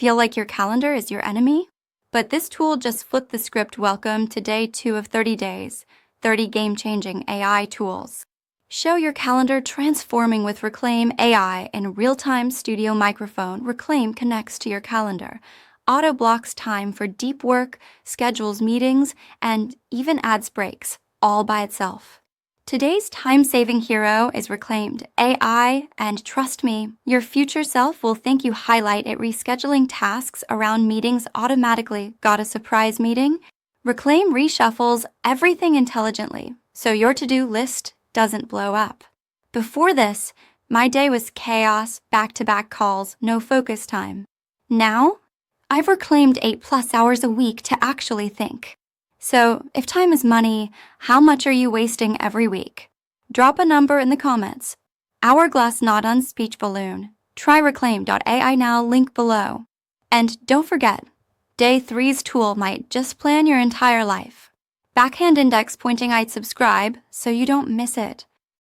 Feel like your calendar is your enemy? But this tool just flipped the script. Welcome to day 2 of 30 days, 30 game-changing AI tools. Show your calendar transforming with Reclaim AI and real-time studio microphone. Reclaim connects to your calendar, auto-blocks time for deep work, schedules meetings, and even adds breaks, all by itself. Today's time-saving hero is Reclaimed AI, and trust me, your future self will thank you. Highlight it rescheduling tasks around meetings automatically. Got a surprise meeting? Reclaim reshuffles everything intelligently, so your to-do list doesn't blow up. Before this, my day was chaos, back-to-back calls, no focus time. Now, I've reclaimed 8+ hours a week to actually think. So, if time is money, how much are you wasting every week? Drop a number in the comments. Hourglass Not on Speech Balloon. Try Reclaim.ai now, link below. And don't forget, Day 3's tool might just plan your entire life. Backhand index pointing, I'd subscribe so you don't miss it.